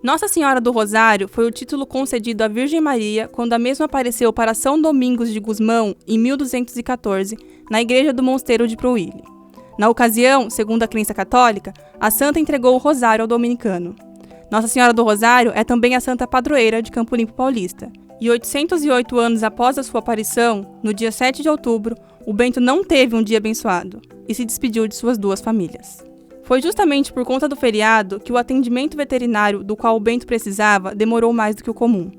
Nossa Senhora do Rosário foi o título concedido à Virgem Maria quando a mesma apareceu para São Domingos de Gusmão em 1214, na igreja do Mosteiro de Prouille. Na ocasião, segundo a crença católica, a santa entregou o rosário ao dominicano. Nossa Senhora do Rosário é também a santa padroeira de Campo Limpo Paulista. E 808 anos após a sua aparição, no dia 7 de outubro, o Bento não teve um dia abençoado e se despediu de suas duas famílias. Foi justamente por conta do feriado que o atendimento veterinário do qual o Bento precisava demorou mais do que o comum.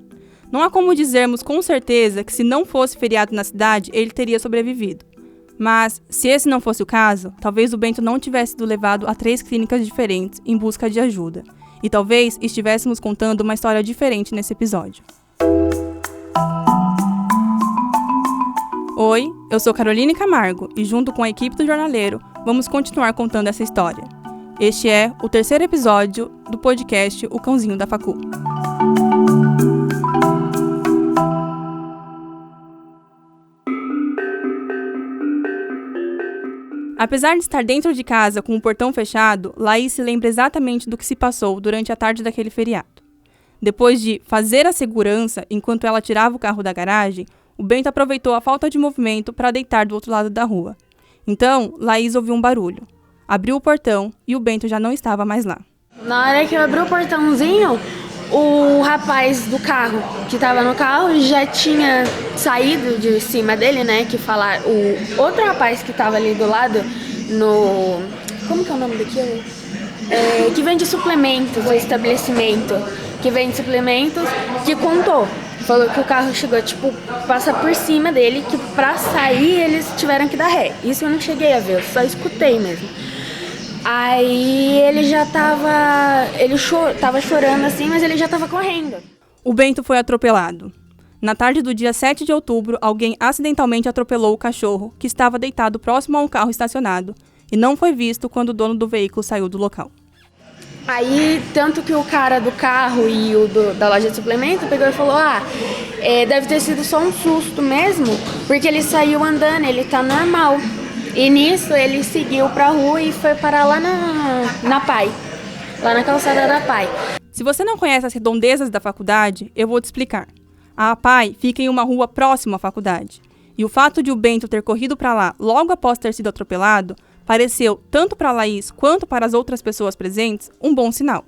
Não há como dizermos com certeza que se não fosse feriado na cidade, ele teria sobrevivido. Mas, se esse não fosse o caso, talvez o Bento não tivesse sido levado a 3 clínicas diferentes em busca de ajuda. E talvez estivéssemos contando uma história diferente nesse episódio. Oi, eu sou Caroline Camargo e junto com a equipe do Jornaleiro, vamos continuar contando essa história. Este é o 3º episódio do podcast O Cãozinho da Facu. Apesar de estar dentro de casa com o portão fechado, Laís se lembra exatamente do que se passou durante a tarde daquele feriado. Depois de fazer a segurança enquanto ela tirava o carro da garagem, o Bento aproveitou a falta de movimento para deitar do outro lado da rua. Então, Laís ouviu um barulho. Abriu o portão e o Bento já não estava mais lá. Na hora que eu abri o portãozinho, o rapaz do carro, que estava no carro, já tinha saído de cima dele, né? O outro rapaz que estava ali do lado, como que é o nome daquilo? Que vende suplementos, o estabelecimento que vende suplementos, que contou. Falou que o carro chegou, passa por cima dele, que pra sair eles tiveram que dar ré. Isso eu não cheguei a ver, eu só escutei mesmo. Aí ele já tava chorando assim, mas ele já tava correndo. O Bento foi atropelado. Na tarde do dia 7 de outubro, alguém acidentalmente atropelou o cachorro, que estava deitado próximo a um carro estacionado, e não foi visto quando o dono do veículo saiu do local. Aí, tanto que o cara do carro e o da loja de suplemento pegou e falou, deve ter sido só um susto mesmo, porque ele saiu andando, ele tá normal. E nisso ele seguiu pra rua e foi parar lá na Pai, lá na calçada da Pai. Se você não conhece as redondezas da faculdade, eu vou te explicar. A Pai fica em uma rua próxima à faculdade. E o fato de o Bento ter corrido pra lá logo após ter sido atropelado pareceu, tanto para Laís quanto para as outras pessoas presentes, um bom sinal.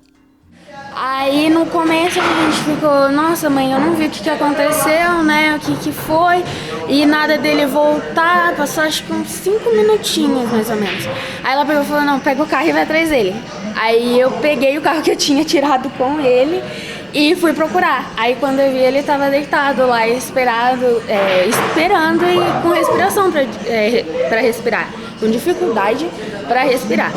Aí no começo a gente ficou, nossa mãe, eu não vi o que aconteceu, né, o que foi, e nada dele voltar, passou acho que uns 5 minutinhos mais ou menos. Aí ela pegou e falou, não, pega o carro e vai atrás dele. Aí eu peguei o carro que eu tinha tirado com ele e fui procurar. Aí quando eu vi ele estava deitado lá, esperando e com respiração para respirar, com dificuldade para respirar.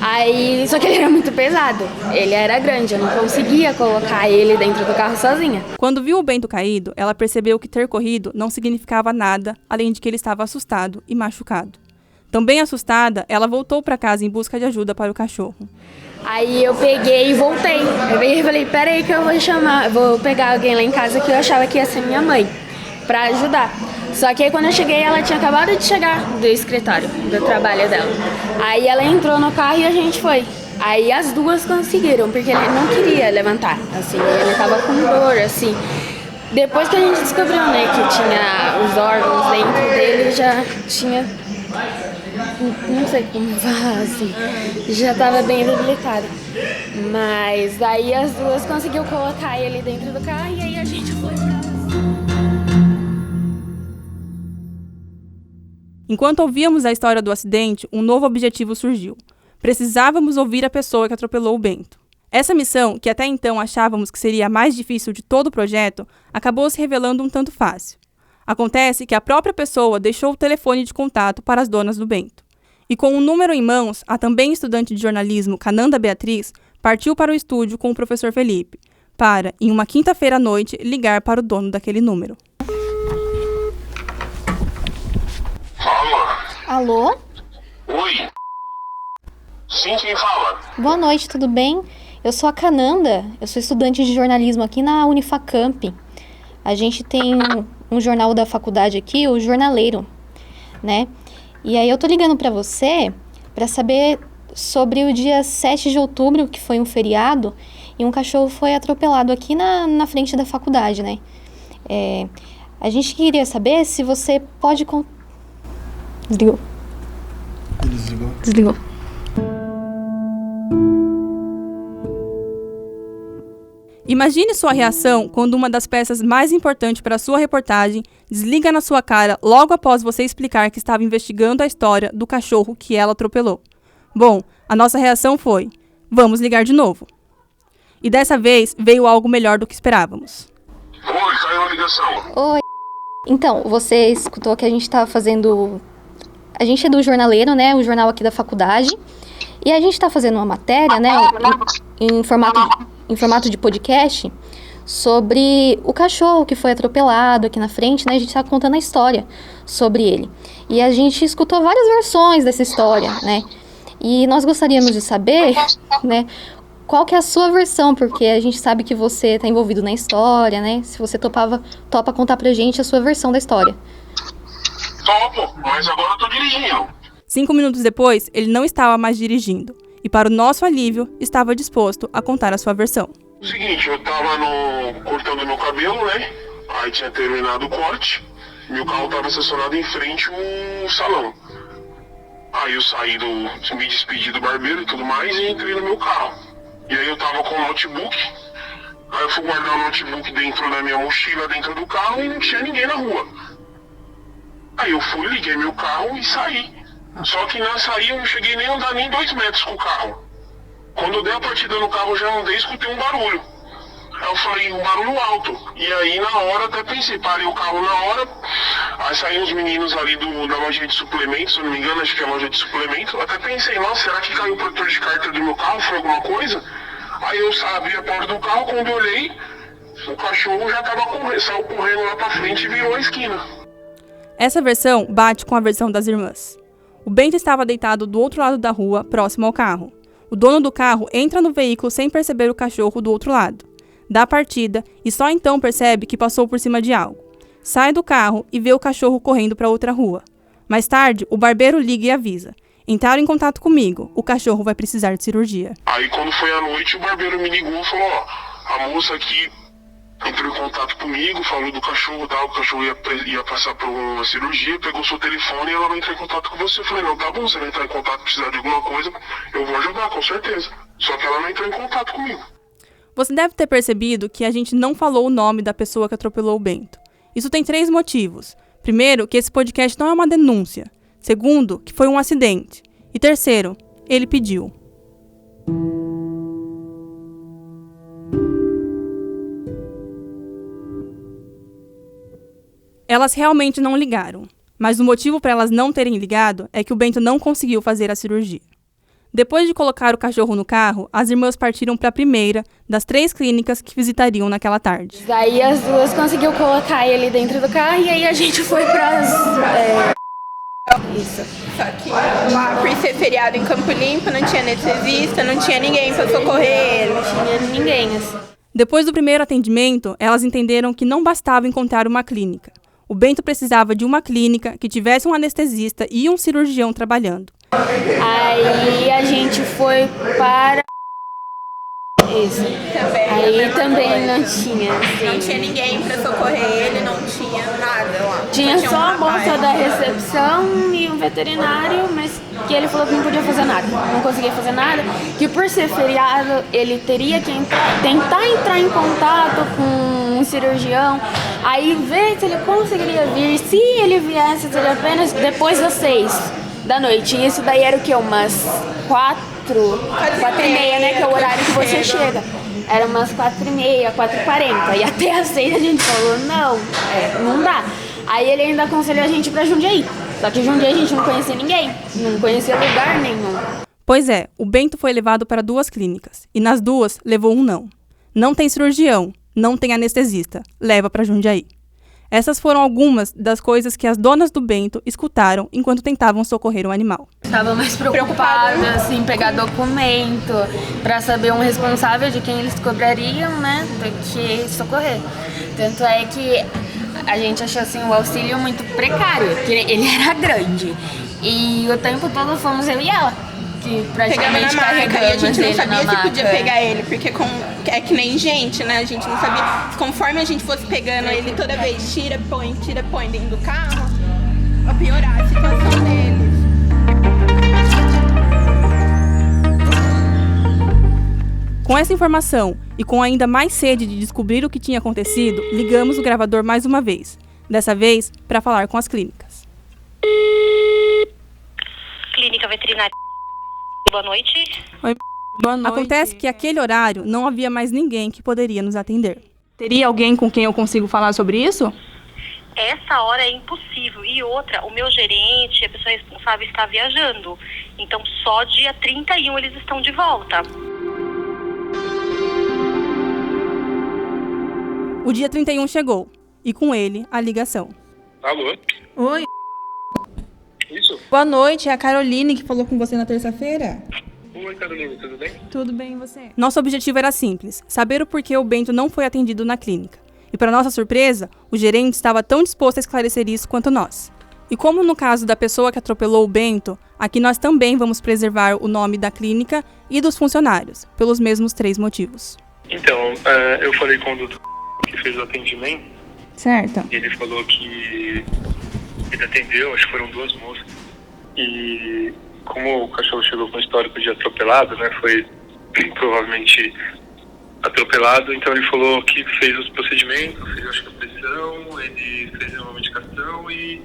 Aí, só que ele era muito pesado, ele era grande, eu não conseguia colocar ele dentro do carro sozinha. Quando viu o Bento caído, ela percebeu que ter corrido não significava nada, além de que ele estava assustado e machucado. Também assustada, ela voltou para casa em busca de ajuda para o cachorro. Aí eu peguei e voltei. Eu peguei e falei, peraí que eu vou pegar alguém lá em casa que eu achava que ia ser minha mãe, pra ajudar. Só que aí quando eu cheguei, ela tinha acabado de chegar do escritório, do trabalho dela. Aí ela entrou no carro e a gente foi. Aí as duas conseguiram, porque ele não queria levantar, assim, ele tava com dor, assim. Depois que a gente descobriu, né, que tinha os órgãos dentro dele, já tinha, não sei como falar, assim, já tava bem debilitado. Mas aí as duas conseguiu colocar ele dentro do carro e aí a gente foi pra lá. Enquanto ouvíamos a história do acidente, um novo objetivo surgiu. Precisávamos ouvir a pessoa que atropelou o Bento. Essa missão, que até então achávamos que seria a mais difícil de todo o projeto, acabou se revelando um tanto fácil. Acontece que a própria pessoa deixou o telefone de contato para as donas do Bento. E com um número em mãos, a também estudante de jornalismo Cananda Beatriz partiu para o estúdio com o professor Felipe, para, em uma quinta-feira à noite, ligar para o dono daquele número. Alô? Oi. Sim, quem fala? Boa noite, tudo bem? Eu sou a Cananda, eu sou estudante de jornalismo aqui na Unifacamp. A gente tem um jornal da faculdade aqui, o Jornaleiro, né? E aí eu tô ligando pra você pra saber sobre o dia 7 de outubro, que foi um feriado, e um cachorro foi atropelado aqui na frente da faculdade, né? A gente queria saber se você pode... Desligou. Desligou. Imagine sua reação quando uma das peças mais importantes para a sua reportagem desliga na sua cara logo após você explicar que estava investigando a história do cachorro que ela atropelou. Bom, a nossa reação foi: vamos ligar de novo. E dessa vez veio algo melhor do que esperávamos. Oi, caiu a ligação. Oi. Então, você escutou que a gente tá fazendo... A gente é do Jornaleiro, né? O jornal aqui da faculdade. E a gente tá fazendo uma matéria, né? Em formato de podcast, sobre o cachorro que foi atropelado aqui na frente, né? A gente tá contando a história sobre ele. E a gente escutou várias versões dessa história, né? E nós gostaríamos de saber, né? Qual que é a sua versão, porque a gente sabe que você tá envolvido na história, né? Se você topa contar pra gente a sua versão da história. Topo, mas agora eu tô dirigindo. 5 minutos depois, ele não estava mais dirigindo. E para o nosso alívio, estava disposto a contar a sua versão. Seguinte, eu tava cortando meu cabelo, né? Aí tinha terminado o corte. Meu carro tava estacionado em frente ao salão. Aí eu saí me despedi do barbeiro e tudo mais e entrei no meu carro. E aí eu tava com o notebook. Aí eu fui guardar o notebook dentro da minha mochila, dentro do carro, e não tinha ninguém na rua. Aí eu fui, liguei meu carro e saí. Só que na saída eu não cheguei nem a andar nem 2 metros com o carro. Quando eu dei a partida no carro, já andei e escutei um barulho. Aí eu falei, um barulho alto. E aí na hora até pensei, parei o carro na hora. Aí saíram os meninos ali da loja de suplementos, se eu não me engano, acho que é a loja de suplementos. Eu até pensei, nossa, será que caiu o protetor de cárter do meu carro? Foi alguma coisa? Aí eu abri a porta do carro, quando eu olhei, o cachorro já saiu correndo lá pra frente e virou a esquina. Essa versão bate com a versão das irmãs. O Bento estava deitado do outro lado da rua, próximo ao carro. O dono do carro entra no veículo sem perceber o cachorro do outro lado. Dá a partida e só então percebe que passou por cima de algo. Sai do carro e vê o cachorro correndo para outra rua. Mais tarde, o barbeiro liga e avisa. Entraram em contato comigo, o cachorro vai precisar de cirurgia. Aí quando foi à noite, o barbeiro me ligou e falou, a moça aqui entrou em contato comigo, falou do cachorro, tá? O cachorro ia passar por uma cirurgia, pegou seu telefone e ela vai entrar em contato com você. Eu falei, não, tá bom, você vai entrar em contato, precisar de alguma coisa, eu vou ajudar, com certeza. Só que ela não entrou em contato comigo. Você deve ter percebido que a gente não falou o nome da pessoa que atropelou o Bento. Isso tem 3 motivos. Primeiro, que esse podcast não é uma denúncia. Segundo, que foi um acidente. E terceiro, ele pediu. Elas realmente não ligaram, mas o motivo para elas não terem ligado é que o Bento não conseguiu fazer a cirurgia. Depois de colocar o cachorro no carro, as irmãs partiram para a primeira das 3 clínicas que visitariam naquela tarde. Daí as duas conseguiu colocar ele dentro do carro e aí a gente foi para Isso. Só que lá, por ser feriado em Campo Limpo, não tinha anestesista, não tinha ninguém para socorrer ele. Não tinha ninguém, assim. Depois do primeiro atendimento, elas entenderam que não bastava encontrar uma clínica. O Bento precisava de uma clínica que tivesse um anestesista e um cirurgião trabalhando. Aí a gente foi para... Isso. Aí também não tinha. Assim. Não tinha ninguém para socorrer ele, não tinha nada lá. Tinha só a moça da recepção e um veterinário, mas que ele falou que não podia fazer nada. Não conseguia fazer nada. Que por ser feriado, ele teria que tentar entrar em contato com um cirurgião. Aí ver se ele conseguiria vir. Se ele viesse, seria apenas depois das 6 da noite. E isso daí era o quê? Umas 4h30, né? Que é o horário que você chega. Era umas 4h30, 4h40. E até às 6 a gente falou, não dá. Aí ele ainda aconselhou a gente pra Jundiaí. Só que Jundiaí a gente não conhecia ninguém. Não conhecia lugar nenhum. Pois é, o Bento foi levado para 2 clínicas. E nas 2, levou um não. Não tem cirurgião, não tem anestesista. Leva para Jundiaí. Essas foram algumas das coisas que as donas do Bento escutaram enquanto tentavam socorrer o animal. Estava mais preocupada, assim, pegar documento, para saber um responsável de quem eles cobrariam, né, do que socorrer. Tanto é que a gente achou, assim, o auxílio muito precário, que ele era grande. E o tempo todo fomos eu e ela. pegando praticamente na maca, e a carregamos gente não ele sabia na se podia maca. pegar ele, porque é que nem gente, né? A gente não sabia. Conforme a gente fosse pegando ele toda vez, tira, põe dentro do carro, pra piorar a situação deles. Com essa informação e com ainda mais sede de descobrir o que tinha acontecido, ligamos o gravador mais uma vez. Dessa vez, para falar com as clínicas. Clínica Veterinária. Boa noite. Oi, boa noite. Acontece que aquele horário não havia mais ninguém que poderia nos atender. Teria alguém com quem eu consigo falar sobre isso? Essa hora é impossível. E outra, o meu gerente, a pessoa responsável, está viajando. Então, só dia 31 eles estão de volta. O dia 31 chegou, e com ele, a ligação. Alô? Oi, Isso? boa noite, é a Caroline que falou com você na terça-feira. Oi, Carolina, tudo bem? Tudo bem, e você? Nosso objetivo era simples, saber o porquê o Bento não foi atendido na clínica. E para nossa surpresa, o gerente estava tão disposto a esclarecer isso quanto nós. E como no caso da pessoa que atropelou o Bento, aqui nós também vamos preservar o nome da clínica e dos funcionários, pelos mesmos 3 motivos. Então, eu falei com o doutor que fez o atendimento, Certo. e ele falou que ele atendeu, acho que foram 2 moças. E como o cachorro chegou com histórico de atropelado, né, foi provavelmente atropelado, então ele falou que fez os procedimentos, fez acho que a pressão, ele fez uma medicação e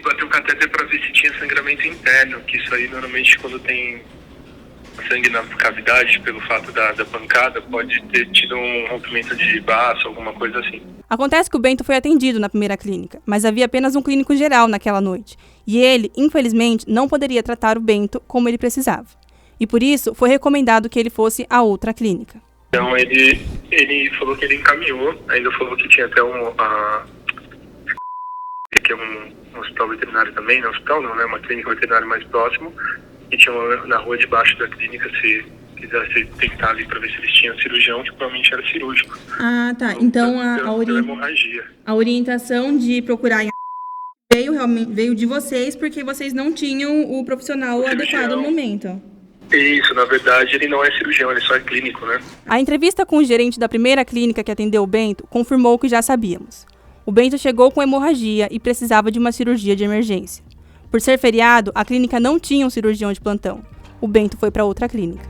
bateu o catéter para ver se tinha sangramento interno, que isso aí normalmente quando tem sangue na cavidade, pelo fato da pancada, pode ter tido um rompimento de baço, alguma coisa assim. Acontece que o Bento foi atendido na primeira clínica, mas havia apenas um clínico geral naquela noite. E ele, infelizmente, não poderia tratar o Bento como ele precisava. E por isso, foi recomendado que ele fosse a outra clínica. Então ele falou que ele encaminhou, ainda falou que tinha até que é um hospital veterinário também, não hospital não, né, uma clínica veterinária mais próximo, e tinha na rua de baixo da clínica, se quisesse tentar ali para ver se eles tinham cirurgião, que provavelmente era cirúrgico. Ah, tá. Então Pela hemorragia. a orientação de procurar veio de vocês porque vocês não tinham o profissional adequado no momento. Isso, na verdade ele não é cirurgião, ele só é clínico, né? A entrevista com o gerente da primeira clínica que atendeu o Bento confirmou o que já sabíamos. O Bento chegou com hemorragia e precisava de uma cirurgia de emergência. Por ser feriado, a clínica não tinha um cirurgião de plantão. O Bento foi para outra clínica.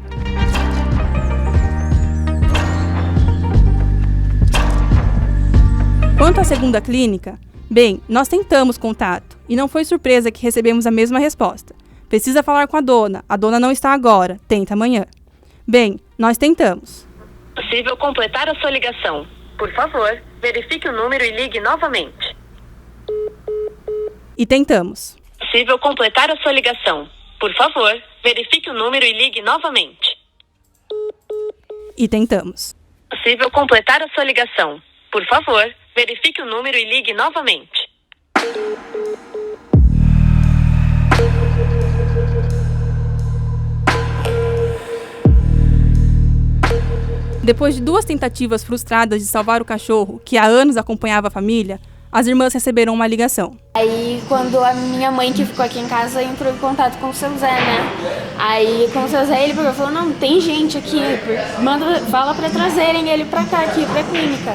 Quanto à segunda clínica, bem, nós tentamos contato e não foi surpresa que recebemos a mesma resposta. Precisa falar com a dona não está agora, tenta amanhã. Bem, nós tentamos. Possível completar a sua ligação. Por favor, verifique o número e ligue novamente. E tentamos. Possível completar a sua ligação. Por favor, verifique o número e ligue novamente. E tentamos. Possível completar a sua ligação. Por favor, verifique o número e ligue novamente. Depois de 2 tentativas frustradas de salvar o cachorro, que há anos acompanhava a família, as irmãs receberam uma ligação. Aí, quando a minha mãe, que ficou aqui em casa, entrou em contato com o seu Zé, né? Aí, com o seu Zé, ele falou, não, tem gente aqui, fala pra trazerem ele pra cá, aqui, pra clínica.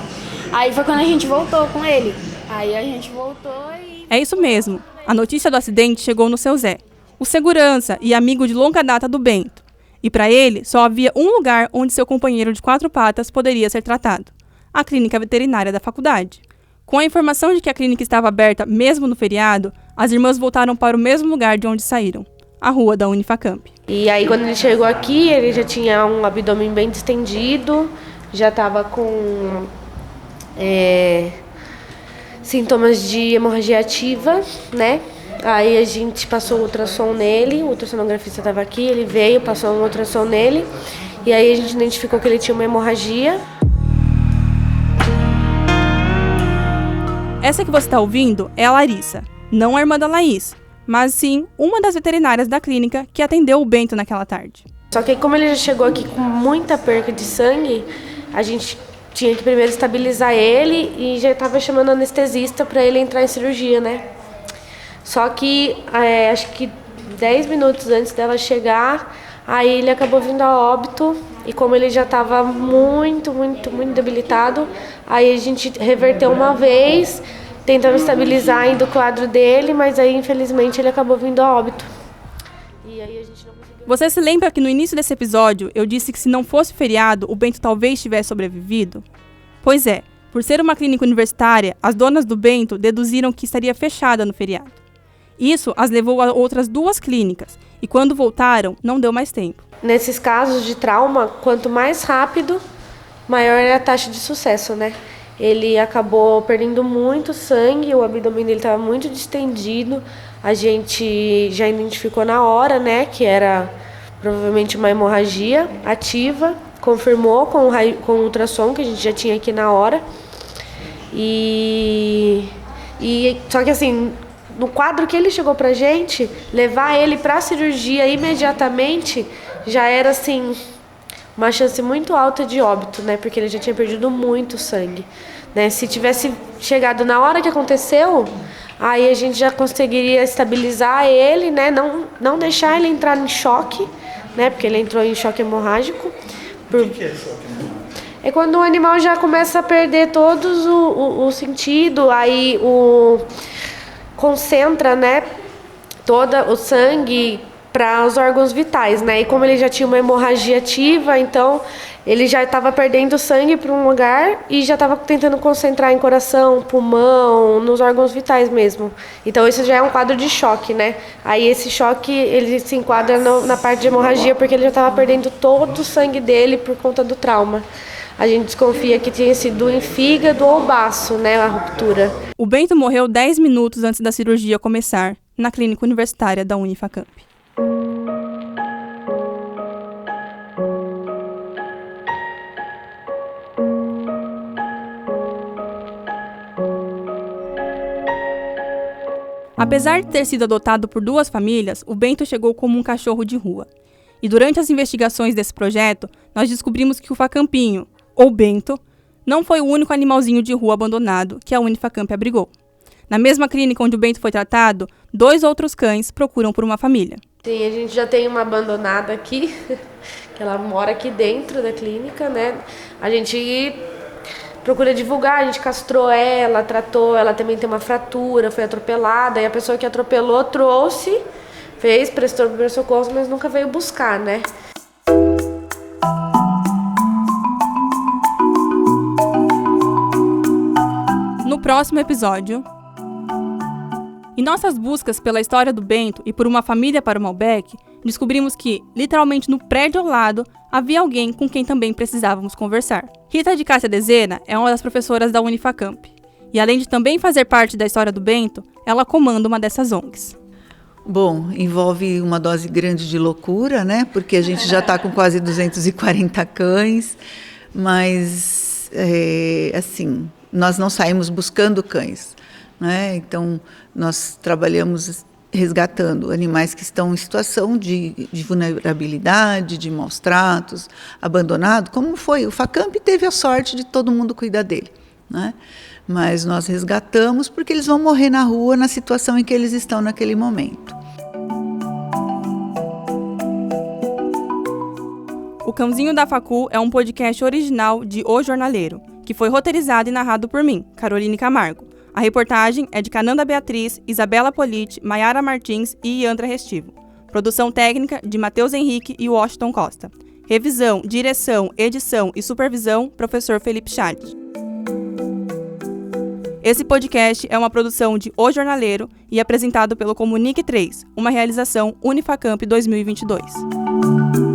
Aí foi quando a gente voltou com ele. Aí a gente voltou e... É isso mesmo. A notícia do acidente chegou no seu Zé, o segurança e amigo de longa data do Bento. E para ele, só havia um lugar onde seu companheiro de 4 patas poderia ser tratado: a clínica veterinária da faculdade. Com a informação de que a clínica estava aberta mesmo no feriado, as irmãs voltaram para o mesmo lugar de onde saíram, a rua da Unifacamp. E aí, quando ele chegou aqui, ele já tinha um abdômen bem distendido, já estava com sintomas de hemorragia ativa, né? Aí a gente passou o ultrassom nele, o ultrassonografista estava aqui, ele veio, passou um ultrassom nele, e aí a gente identificou que ele tinha uma hemorragia. Essa que você está ouvindo é a Larissa, não a irmã da Laís, mas sim uma das veterinárias da clínica que atendeu o Bento naquela tarde. Só que como ele já chegou aqui com muita perca de sangue, a gente tinha que primeiro estabilizar ele e já estava chamando anestesista para ele entrar em cirurgia, né? Só que acho que 10 minutos antes dela chegar, aí ele acabou vindo a óbito. E como ele já estava muito debilitado, aí a gente reverteu uma vez, tentando estabilizar ainda o quadro dele, mas aí infelizmente ele acabou vindo a óbito. E aí a gente não conseguiu... Você se lembra que no início desse episódio eu disse que se não fosse feriado, o Bento talvez tivesse sobrevivido? Pois é, por ser uma clínica universitária, as donas do Bento deduziram que estaria fechada no feriado. Isso as levou a outras 2 clínicas, e quando voltaram, não deu mais tempo. Nesses casos de trauma, quanto mais rápido, maior é a taxa de sucesso, né? Ele acabou perdendo muito sangue, o abdômen dele estava muito distendido. A gente já identificou na hora, né, que era provavelmente uma hemorragia ativa. Confirmou com o ultrassom que a gente já tinha aqui na hora. Só que assim, no quadro que ele chegou pra gente, levar ele pra cirurgia imediatamente já era assim uma chance muito alta de óbito, né? Porque ele já tinha perdido muito sangue, né? Se tivesse chegado na hora que aconteceu, aí a gente já conseguiria estabilizar ele, né? Não deixar ele entrar em choque, né? Porque ele entrou em choque hemorrágico. O que é choque? É quando o animal já começa a perder todos o sentido, aí concentra, né, todo o sangue para os órgãos vitais, né? E como ele já tinha uma hemorragia ativa, então ele já estava perdendo sangue para um lugar e já estava tentando concentrar em coração, pulmão, nos órgãos vitais mesmo. Então isso já é um quadro de choque, né? Aí esse choque ele se enquadra na parte de hemorragia porque ele já estava perdendo todo o sangue dele por conta do trauma. A gente desconfia que tinha sido em fígado ou baço, né, a ruptura. O Bento morreu 10 minutos antes da cirurgia começar, na clínica universitária da Unifacamp. Apesar de ter sido adotado por 2 famílias, o Bento chegou como um cachorro de rua. E durante as investigações desse projeto, nós descobrimos que o Facampinho, ou Bento, não foi o único animalzinho de rua abandonado que a Unifacamp abrigou. Na mesma clínica onde o Bento foi tratado, 2 outros cães procuram por uma família. Sim, a gente já tem uma abandonada aqui, que ela mora aqui dentro da clínica, né? A gente procura divulgar, a gente castrou ela, tratou, ela também tem uma fratura, foi atropelada, e a pessoa que atropelou trouxe, prestou primeiros socorros, mas nunca veio buscar, né? No próximo episódio... Em nossas buscas pela história do Bento e por uma família para o Malbec, descobrimos que, literalmente no prédio ao lado, havia alguém com quem também precisávamos conversar. Rita de Cássia Dezena é uma das professoras da Unifacamp. E além de também fazer parte da história do Bento, ela comanda uma dessas ONGs. Bom, envolve uma dose grande de loucura, né? Porque a gente já está com quase 240 cães, mas, assim, nós não saímos buscando cães, né? Então, nós trabalhamos resgatando animais que estão em situação de vulnerabilidade, de maus tratos, abandonado, como foi. O Facamp teve a sorte de todo mundo cuidar dele, né? Mas nós resgatamos porque eles vão morrer na rua na situação em que eles estão naquele momento. O Cãozinho da Facu é um podcast original de O Jornaleiro, que foi roteirizado e narrado por mim, Caroline Camargo. A reportagem é de Cananda Beatriz, Isabela Politi, Maiara Martins e Yandra Restivo. Produção técnica de Matheus Henrique e Washington Costa. Revisão, direção, edição e supervisão, professor Felipe Chaves. Esse podcast é uma produção de O Jornaleiro e apresentado pelo Comunique 3, uma realização Unifacamp 2022.